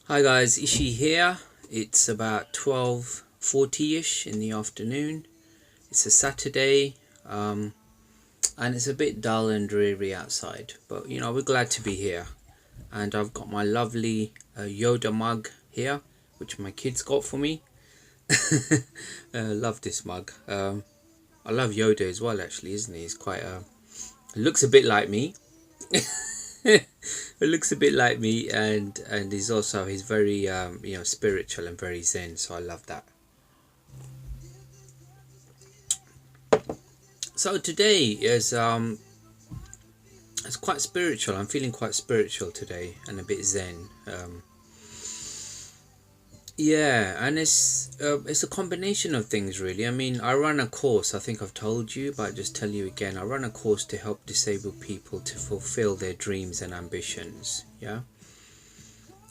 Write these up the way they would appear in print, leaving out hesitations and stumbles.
Hi guys, Ishi here. It's about 12:40ish in the afternoon. It's a Saturday, and it's a bit dull and dreary outside, but we're glad to be here. And I've got my lovely Yoda mug here, which my kids got for me. Love this mug. I love Yoda as well, actually, isn't he? He's quite looks a bit like me. It looks a bit like me, and he's very spiritual and very zen, so I love that. So today is it's quite spiritual. I'm feeling quite spiritual today and a bit zen. Yeah, and it's a combination of things, really. I mean, I run a course. I think I've told you, but I just tell you again. I run a course to help disabled people to fulfill their dreams and ambitions. Yeah,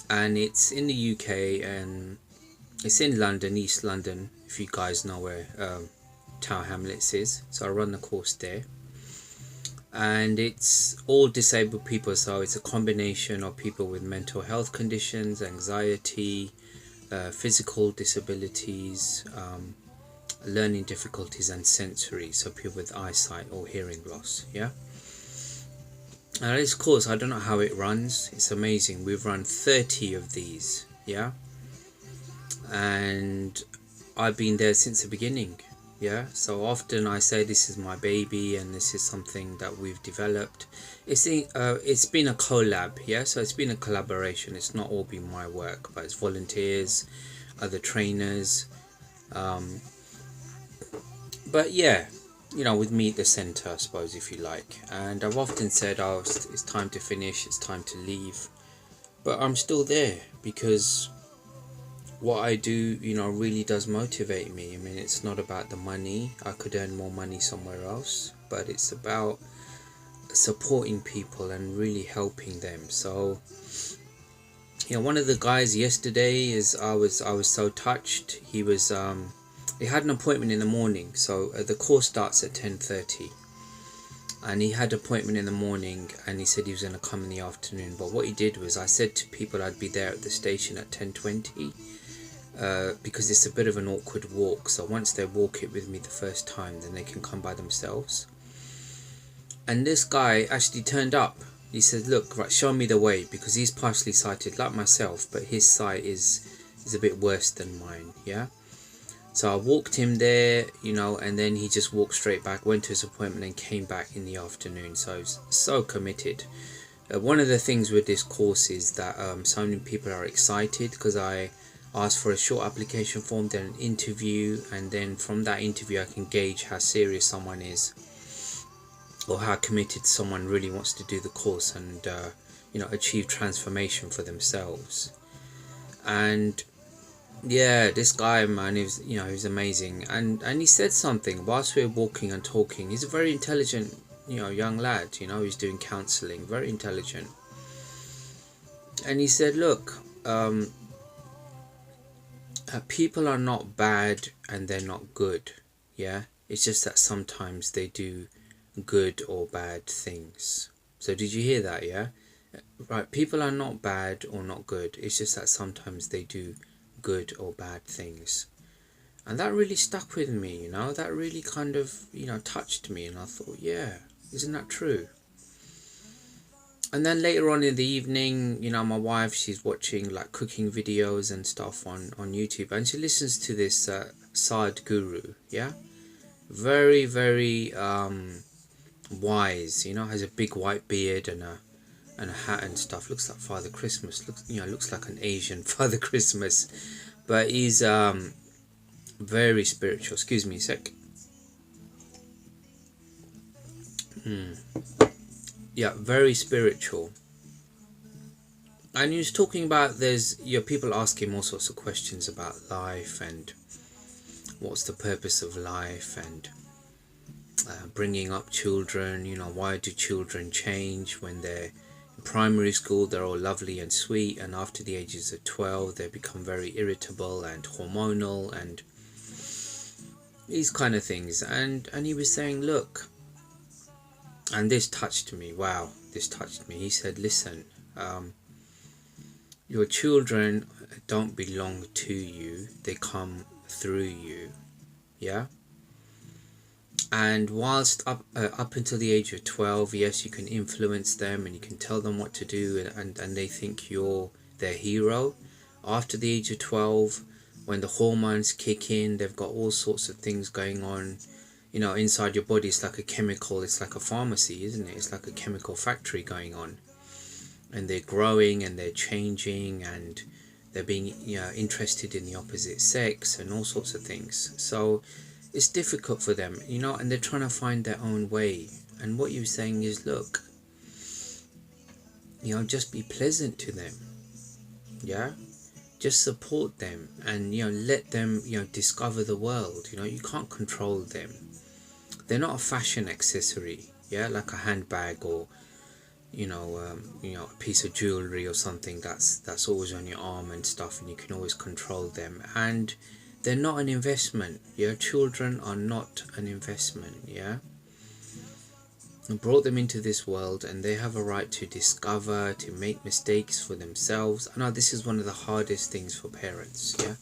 and it's in the UK, and it's in London, East London. If you guys know where Tower Hamlets is, so I run the course there. And it's all disabled people, so it's a combination of people with mental health conditions, anxiety, physical disabilities, learning difficulties, and sensory, so people with eyesight or hearing loss. Yeah, and this course, I don't know how it runs. It's amazing. We've run 30 of these. Yeah, and I've been there since the beginning. Yeah, so often I say this is my baby and this is something that we've developed. It's been a collab. Yeah, so it's been a collaboration. It's not all been my work, but it's volunteers, other trainers, but yeah, with me at the center, I suppose, if you like. And I've often said, oh, it's time to finish, it's time to leave, but I'm still there because what I do, really does motivate me. I mean, it's not about the money. I could earn more money somewhere else, but it's about supporting people and really helping them. So, one of the guys yesterday I was so touched. He had an appointment in the morning, so the course starts at 10:30. And he had an appointment in the morning, and he said he was going to come in the afternoon. But what he did was, I said to people I'd be there at the station at 10:20. Because it's a bit of an awkward walk, so once they walk it with me the first time, then they can come by themselves. And this guy actually turned up. He said, look, right, show me the way, because he's partially sighted like myself, but his sight is a bit worse than mine. Yeah, so I walked him there, and then he just walked straight back, went to his appointment, and came back in the afternoon. So he's so committed. One of the things with this course is that so many people are excited, because I ask for a short application form, then an interview, and then from that interview I can gauge how serious someone is, or how committed someone really wants to do the course and achieve transformation for themselves. And yeah, this guy, man, he was amazing, and he said something whilst we were walking and talking. He's a very intelligent young lad. He's doing counselling, very intelligent. And he said, look, people are not bad and they're not good. Yeah, it's just that sometimes they do good or bad things. So did you hear that? Yeah, right, people are not bad or not good, it's just that sometimes they do good or bad things. And that really stuck with me. That really kind of touched me, and I thought, yeah, isn't that true? And then later on in the evening, my wife, she's watching like cooking videos and stuff on YouTube, and she listens to this Sadhguru. Yeah, very, very wise. Has a big white beard and a hat and stuff. Looks like Father Christmas. Looks like an Asian Father Christmas, but he's very spiritual. Excuse me a sec. Yeah, very spiritual. And he was talking about people ask him all sorts of questions about life and what's the purpose of life, and bringing up children. Why do children change when they're in primary school? They're all lovely and sweet, and after the ages of 12 they become very irritable and hormonal and these kind of things. And he was saying, look, and this touched me. Wow, this touched me. He said, listen, Your children don't belong to you, they come through you. Yeah. And whilst up until the age of 12, yes, you can influence them and you can tell them what to do, and they think you're their hero. After the age of 12, when the hormones kick in, they've got all sorts of things going on, you know, inside your body. It's like a chemical, it's like a pharmacy, isn't it? It's like a chemical factory going on, and they're growing and they're changing and they're being, you know, interested in the opposite sex and all sorts of things. So it's difficult for them, you know, and they're trying to find their own way. And what you're saying is, look, you know, just be pleasant to them. Yeah, just support them, and, you know, let them, you know, discover the world. You know, you can't control them. They're not a fashion accessory, yeah, like a handbag or, you know, a piece of jewelry or something that's always on your arm and stuff, and you can always control them. And they're not an investment. Yeah, children are not an investment. Yeah, you brought them into this world, and they have a right to discover, to make mistakes for themselves. I know this is one of the hardest things for parents. Yeah,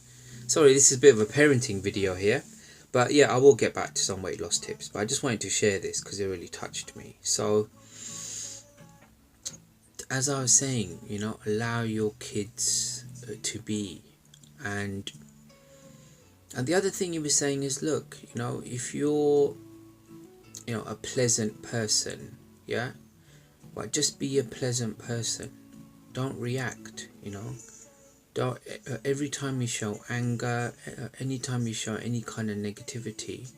sorry, this is a bit of a parenting video here, but yeah, I will get back to some weight loss tips. But I just wanted to share this because it really touched me. So, as I was saying, you know, allow your kids to be. And the other thing you were saying is, look, you know, if you're, you know, a pleasant person, yeah, well, just be a pleasant person. Don't react, you know. Don't every time you show anger, anytime you show any kind of negativity,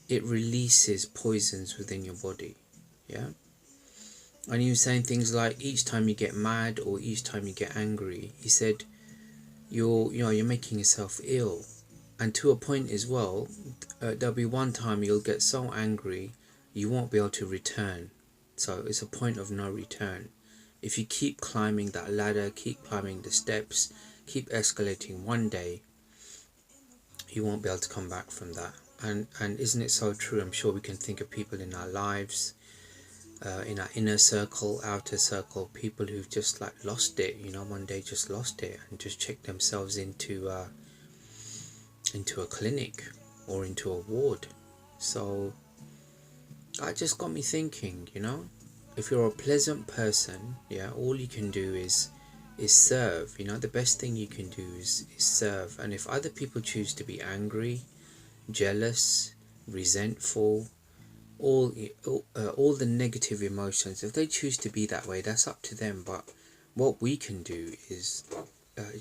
it releases poisons within your body. Yeah. And he was saying things like, each time you get mad or each time you get angry, he said, you're making yourself ill. And to a point as well, there'll be one time you'll get so angry you won't be able to return. So it's a point of no return. If you keep climbing that ladder, keep climbing the steps, keep escalating, one day you won't be able to come back from that. And isn't it so true? I'm sure we can think of people in our lives, in our inner circle, outer circle, people who've just like lost it, you know, one day just lost it and just checked themselves into a clinic or into a ward. So that just got me thinking, you know, if you're a pleasant person, yeah, all you can do is serve. You know, the best thing you can do is serve. And if other people choose to be angry, jealous, resentful, all the negative emotions, if they choose to be that way, that's up to them. But what we can do is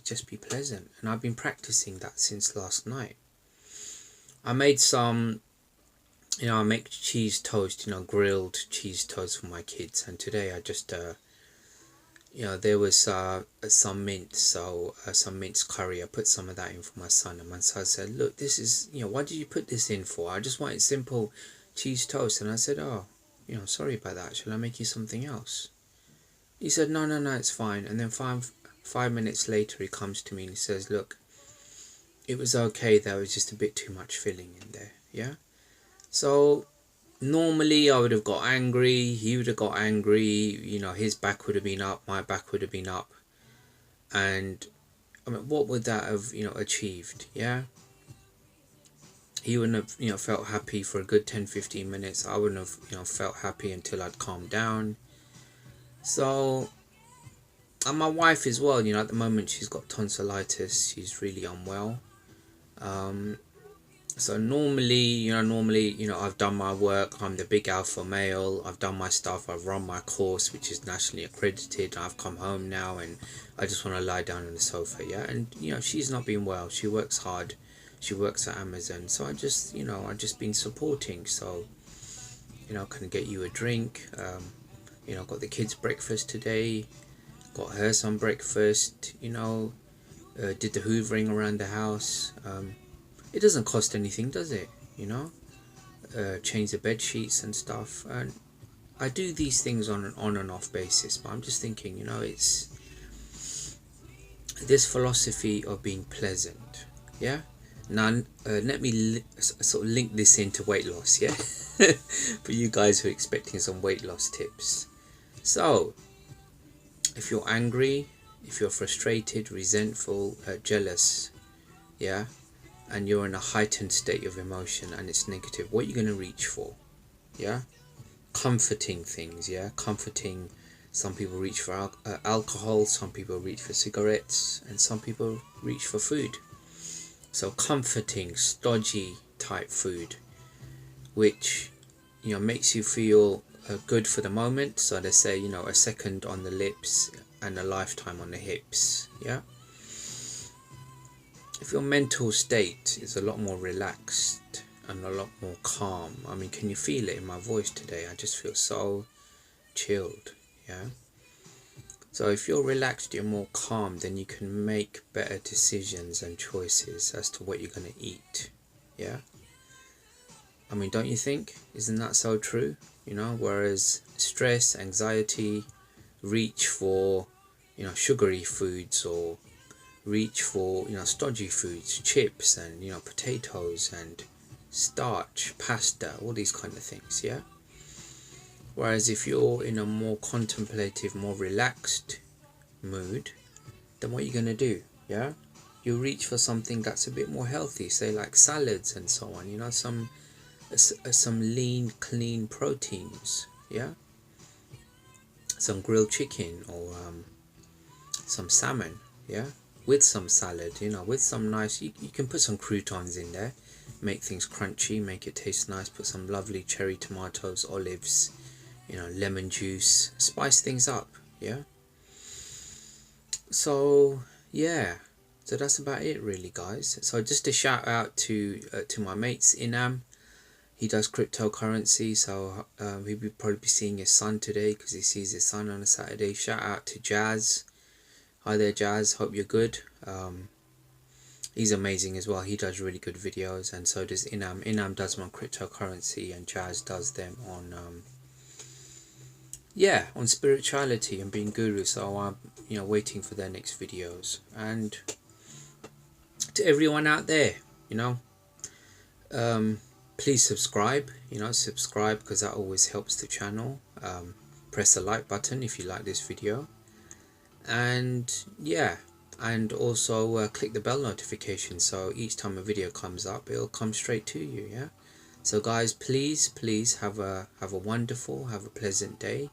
just be pleasant. And I've been practicing that since last night. I made some, you know, I make cheese toast, you know, grilled cheese toast for my kids. And today I just you know, there was some mince, so some mince curry. I put some of that in for my son, and my son said, look, this is, you know, what did you put this in for? I just wanted simple cheese toast. And I said, oh, you know, sorry about that, shall I make you something else? He said, no, it's fine. And then five minutes later he comes to me and he says, look, it was okay, there was just a bit too much filling in there. Yeah. So normally I would have got angry, he would have got angry, you know, his back would have been up, my back would have been up, and I mean, what would that have, you know, achieved? Yeah, he wouldn't have, you know, felt happy for a good 10-15 minutes. I wouldn't have, you know, felt happy until I'd calmed down. So, and my wife as well, you know, at the moment she's got tonsillitis, she's really unwell. So normally, you know, I've done my work, I'm the big alpha male, I've done my stuff, I've run my course, which is nationally accredited, I've come home now and I just want to lie down on the sofa, yeah, and, you know, she's not been well, she works hard, she works at Amazon, so I just, you know, I've just been supporting. So, you know, can I get you a drink, you know, got the kids breakfast today, got her some breakfast, you know, did the hoovering around the house. It doesn't cost anything, does it? You know, change the bed sheets and stuff. And I do these things on an on and off basis. But I'm just thinking, you know, it's this philosophy of being pleasant. Yeah. Now, let me sort of link this into weight loss. Yeah, for you guys who are expecting some weight loss tips. So, if you're angry, if you're frustrated, resentful, jealous, yeah, and you're in a heightened state of emotion and it's negative, what are you going to reach for? Yeah, comforting things. Yeah, comforting. Some people reach for alcohol, some people reach for cigarettes, and some people reach for food. So comforting, stodgy type food, which, you know, makes you feel good for the moment. So they say, you know, a second on the lips and a lifetime on the hips. Yeah, if your mental state is a lot more relaxed and a lot more calm, I mean, can you feel it in my voice today? I just feel so chilled. Yeah, so if you're relaxed, you're more calm, then you can make better decisions and choices as to what you're going to eat. Yeah, I mean, don't you think? Isn't that so true? You know, whereas stress, anxiety, reach for, you know, sugary foods, or reach for, you know, stodgy foods, chips and, you know, potatoes and starch, pasta, all these kind of things. Yeah, whereas if you're in a more contemplative, more relaxed mood, then what are you going to do? Yeah, you reach for something that's a bit more healthy, say like salads and so on, you know, some lean, clean proteins. Yeah, some grilled chicken, or some salmon. Yeah, with some salad, you know, with some nice, you can put some croutons in there, make things crunchy, make it taste nice, put some lovely cherry tomatoes, olives, you know, lemon juice, spice things up. Yeah, so yeah, so that's about it really, guys. So just a shout out to my mates Inam. He does cryptocurrency, so he'll probably be seeing his son today because he sees his son on a Saturday. Shout out to Jazz. Hi there, Jazz, hope you're good. He's amazing as well. He does really good videos, and so does Inam. Inam does my cryptocurrency and Jazz does them on on spirituality and being guru. So I'm, you know, waiting for their next videos. And to everyone out there, you know, please subscribe, you know, subscribe because that always helps the channel. Press the like button if you like this video, and yeah, and also click the bell notification so each time a video comes up it'll come straight to you. Yeah, so guys, please have a wonderful, have a pleasant day,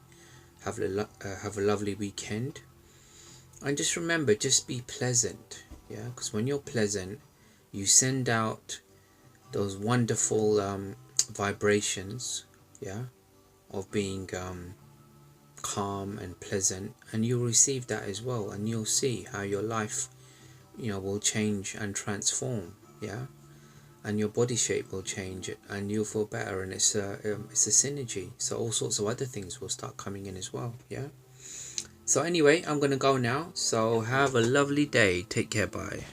have a lovely weekend, and just remember, just be pleasant. Yeah, because when you're pleasant, you send out those wonderful vibrations, yeah, of being calm and pleasant, and you'll receive that as well, and you'll see how your life, you know, will change and transform. Yeah, and your body shape will change, and you'll feel better, and it's a synergy, so all sorts of other things will start coming in as well. Yeah, so anyway, I'm gonna go now, so have a lovely day, take care, bye.